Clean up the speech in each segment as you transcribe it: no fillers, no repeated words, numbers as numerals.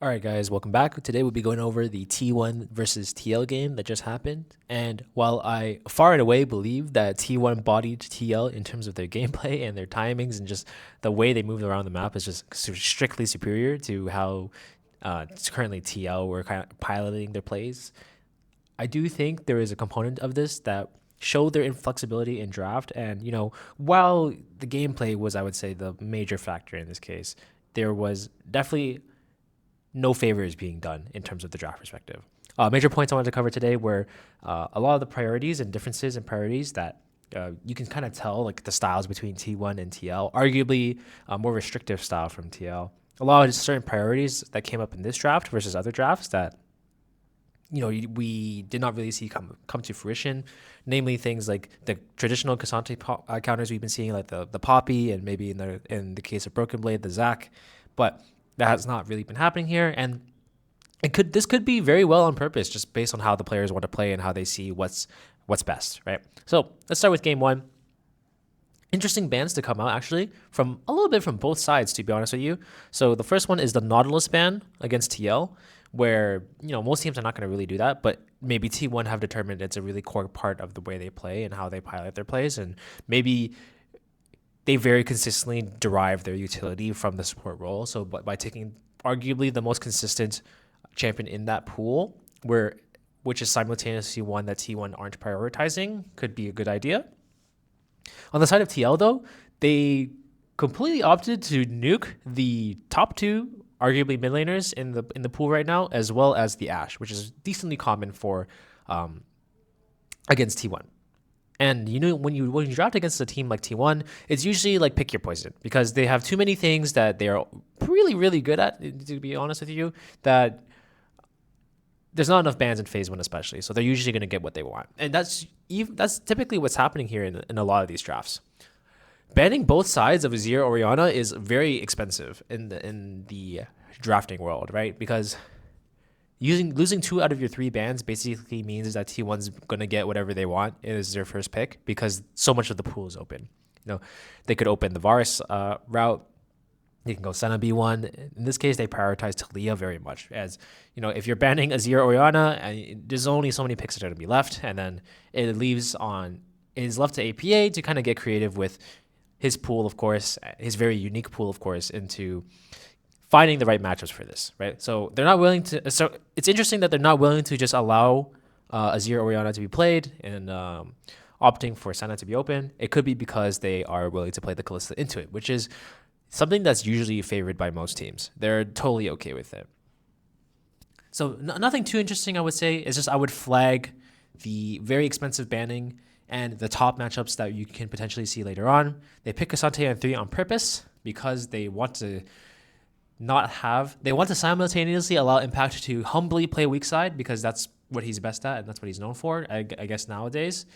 All right, guys, welcome back. Today we'll be going over the T1 versus TL game that just happened. And while I far and away believe that T1 bodied TL in terms of their gameplay and their timings and just the way they move around the map is just strictly superior to how it's currently TL were kind of piloting their plays, I do think there is a component of this that showed their inflexibility in draft. And, while the gameplay was, I would say, the major factor in this case, there was definitely no favors being done in terms of the draft perspective. Major points I wanted to cover today were a lot of the priorities and differences in priorities that you can kind of tell, like the styles between T1 and TL, arguably a more restrictive style from TL. A lot of certain priorities that came up in this draft versus other drafts that we did not really see come to fruition, namely things like the traditional Cassante counters we've been seeing, like the Poppy, and maybe in the case of Broken Blade, the Zac, but that has not really been happening here, and this could be very well on purpose, just based on how the players want to play and how they see what's best, right? So let's start with game one. Interesting bans to come out, actually, from a little bit from both sides, to be honest with you. So the first one is the Nautilus ban against TL, where most teams are not going to really do that, but maybe T1 have determined it's a really core part of the way they play and how they pilot their plays, and maybe they very consistently derive their utility from the support role. So by taking arguably the most consistent champion in that pool, which is simultaneously one that T1 aren't prioritizing, could be a good idea. On the side of TL, though, they completely opted to nuke the top two, arguably mid laners in the pool right now, as well as the Ashe, which is decently common for against T1. And when you draft against a team like T1, it's usually like pick your poison, because they have too many things that they are really, really good at, to be honest with you, that there's not enough bans in phase one, especially. So they're usually going to get what they want. And that's typically what's happening here in a lot of these drafts. Banning both sides of Azir Orianna is very expensive in the drafting world, right? Because losing 2 out of your 3 bans basically means that T1's going to get whatever they want as their first pick, because so much of the pool is open. They could open the Varus route. They can go Senna B1. In this case, they prioritize Talia very much, as if you're banning Azir Orianna, and there's only so many picks that are going to be left, and then it is left to APA to kind of get creative with his pool, of course, his very unique pool, of course, into finding the right matchups for this, right? So they're not willing to. So it's interesting that they're not willing to just allow Azir Orianna to be played and opting for Senna to be open. It could be because they are willing to play the Kalista into it, which is something that's usually favored by most teams. They're totally okay with it. So nothing too interesting, I would say. It's just I would flag the very expensive banning and the top matchups that you can potentially see later on. They pick Cassante on 3 on purpose because they want to simultaneously allow Impact to humbly play weak side, because that's what he's best at and that's what he's known for, I guess, nowadays,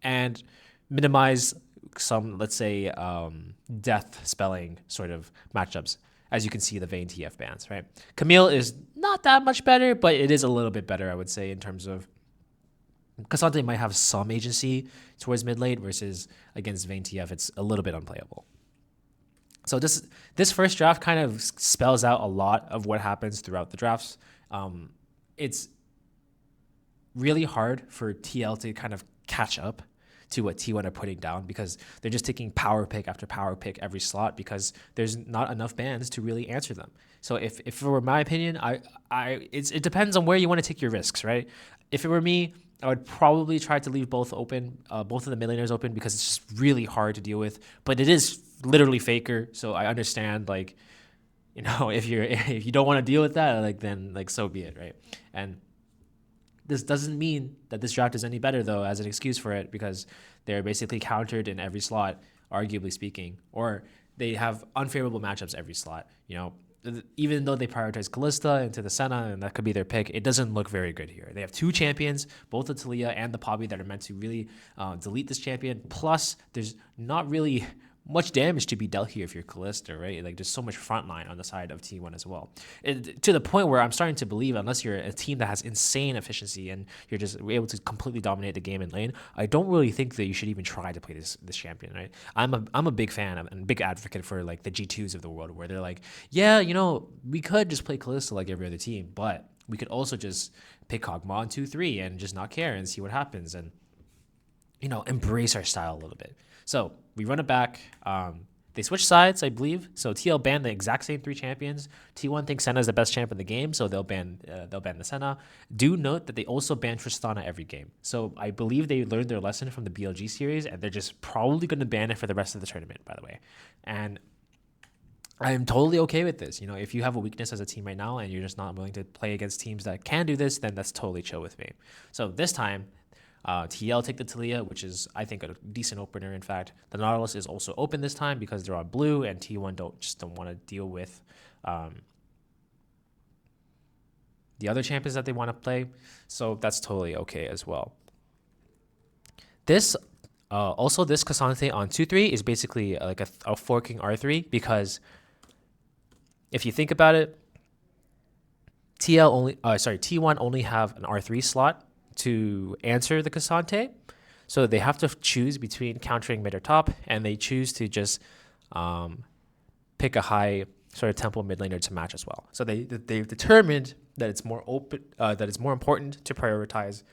and minimize some, let's say, death spelling sort of matchups. As you can see, the Vayne TF bans, right? Camille is not that much better, but it is a little bit better, I would say, in terms of Cassante might have some agency towards mid lane, versus against Vayne TF, it's a little bit unplayable. So this first draft kind of spells out a lot of what happens throughout the drafts. It's really hard for TL to kind of catch up to what T1 are putting down, because they're just taking power pick after power pick every slot, because there's not enough bans to really answer them. So if it were my opinion, it depends on where you want to take your risks, right? If it were me, I would probably try to leave both open, both of the mid laners open, because it's just really hard to deal with. But it is literally Faker, so I understand, like, if you don't want to deal with that, then so be it, right? And this doesn't mean that this draft is any better, though, as an excuse for it, because they're basically countered in every slot, arguably speaking, or they have unfavorable matchups every slot. Even though they prioritize Kalista into the Senna, and that could be their pick, it doesn't look very good here. They have 2 champions, both the Talia and the Poppy, that are meant to really delete this champion. Plus, there's not really much damage to be dealt here if you're Callista, right? Like there's so much front line on the side of T1 as well. To the point where I'm starting to believe, unless you're a team that has insane efficiency and you're just able to completely dominate the game in lane, I don't really think that you should even try to play this champion, right? I'm a big fan and a big advocate for like the G2s of the world, where they're like, yeah, we could just play Callista like every other team, but we could also just pick Kog'Maw on 2-3 and just not care and see what happens and embrace our style a little bit. So we run it back. They switch sides, I believe. So TL banned the exact same 3 champions. T1 thinks Senna is the best champ in the game, so they'll ban the Senna. Do note that they also ban Tristana every game. So I believe they learned their lesson from the BLG series, and they're just probably going to ban it for the rest of the tournament, by the way. And I'm totally okay with this. If you have a weakness as a team right now and you're just not willing to play against teams that can do this, then that's totally chill with me. So this time, TL take the Taliyah, which is, I think, a decent opener. In fact, the Nautilus is also open this time because they're on blue, and T1 don't want to deal with the other champions that they want to play. So that's totally okay as well. This Cassandre on 2-3 is basically like a forking R3, because if you think about it, T1 only have an R3 slot to answer the Cassandre, so they have to choose between countering mid or top, and they choose to just pick a high sort of tempo mid laner to match as well. So they've determined that it's more important to prioritize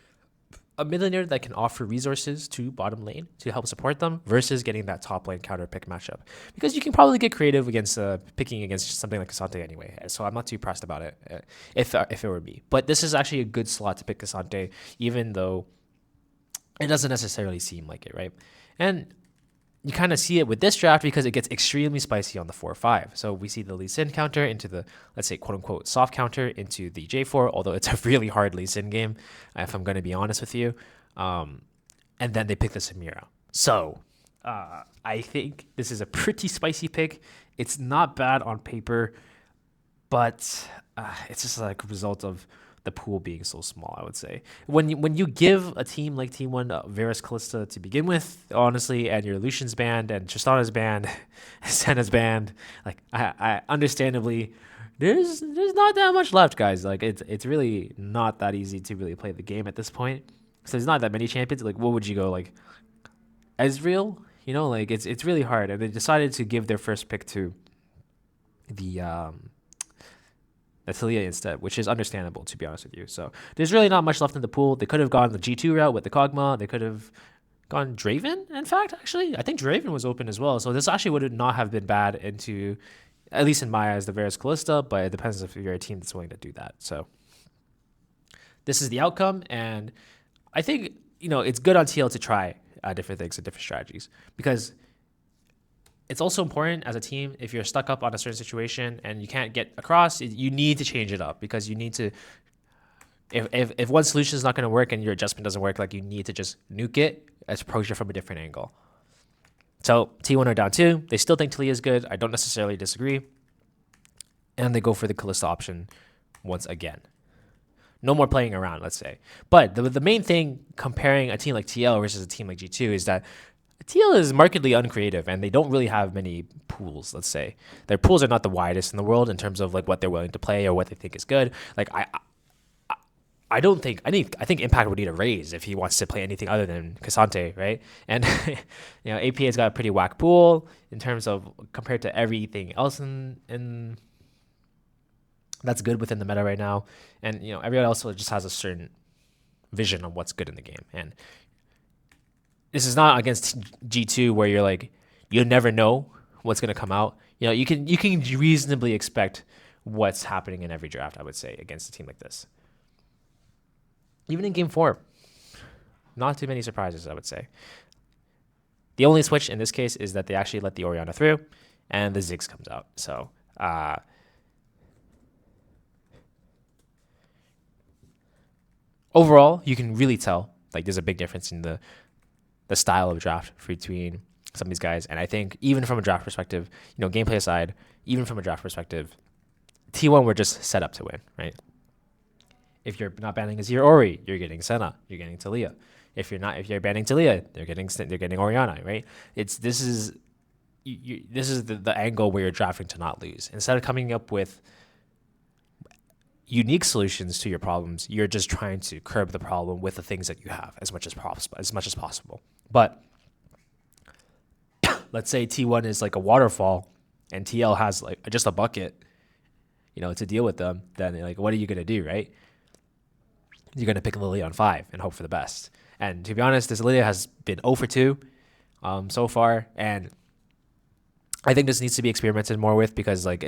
a mid laner that can offer resources to bottom lane to help support them versus getting that top lane counter pick matchup, because you can probably get creative against picking against something like Cassandre anyway. So I'm not too pressed about it if it were me. But this is actually a good slot to pick Cassandre, even though it doesn't necessarily seem like it, right? And you kind of see it with this draft because it gets extremely spicy on the 4-5. So we see the Lee Sin counter into the, let's say, quote unquote, soft counter into the J4, although it's a really hard Lee Sin game, if I'm going to be honest with you. And then they pick the Samira. So I think this is a pretty spicy pick. It's not bad on paper, but it's just like a result of the pool being so small, I would say. When you give a team like T1 Varus Callista to begin with, honestly, and your Lucian's banned and Tristana's banned, Senna's banned, like I understandably, there's not that much left, guys. Like it's really not that easy to really play the game at this point. So there's not that many champions. Like what would you go, like Ezreal? Like it's really hard. And they decided to give their first pick to the Taliyah instead, which is understandable, to be honest with you. So there's really not much left in the pool. They could have gone the G2 route with the Kog'Maw. They could have gone Draven, in fact, actually. I think Draven was open as well. So this actually would not have been bad into, at least in my eyes, the Varus Callista, but it depends if you're a team that's willing to do that. So this is the outcome, and I think, it's good on TL to try different things and different strategies, because it's also important as a team, if you're stuck up on a certain situation and you can't get across, you need to change it up, because you need to, if one solution is not going to work and your adjustment doesn't work, like you need to just nuke it, approach it from a different angle. So T1 are down 2. They still think Taliyah is good. I don't necessarily disagree. And they go for the Callista option once again. No more playing around, let's say. But the main thing comparing a team like TL versus a team like G2 is that TL is markedly uncreative, and they don't really have many pools, let's say. Their pools are not the widest in the world in terms of like what they're willing to play or what they think is good. Like I think Impact would need a raise if he wants to play anything other than Cassandre, right? And APA's got a pretty whack pool in terms of compared to everything else in that's good within the meta right now. And everyone else just has a certain vision on what's good in the game. And this is not against G2 where you're like, you never know what's going to come out. You can reasonably expect what's happening in every draft, I would say, against a team like this. Even in game 4, not too many surprises, I would say. The only switch in this case is that they actually let the Orianna through, and the Ziggs comes out. So, overall, you can really tell, like, there's a big difference in the style of draft between some of these guys. And I think even from a draft perspective, gameplay aside, even from a draft perspective, T1 were just set up to win, right? If you're not banning Azir Ori, you're getting Senna, you're getting Taliyah. If you're banning Taliyah, they're getting Orianna, right? this is the angle where you're drafting to not lose. Instead of coming up with unique solutions to your problems, you're just trying to curb the problem with the things that you have as much as possible. But let's say T1 is like a waterfall and TL has like just a bucket, to deal with them. Then like, what are you gonna do, right? You're gonna pick Lily on 5 and hope for the best. And to be honest, this Lily has been 0 for 2 so far, and I think this needs to be experimented more with because like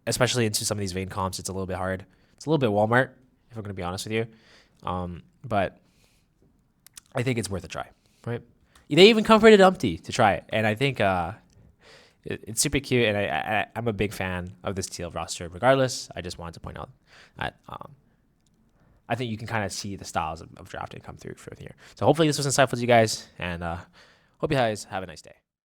especially into some of these Vayne comps, it's a little bit hard. It's a little bit Walmart, if I'm gonna be honest with you. But I think it's worth a try, right? They even comforted Umpty to try it, and I think it's super cute, and I'm a big fan of this TL roster. Regardless, I just wanted to point out that I think you can kind of see the styles of drafting come through from here. So hopefully this was insightful to you guys, and hope you guys have a nice day.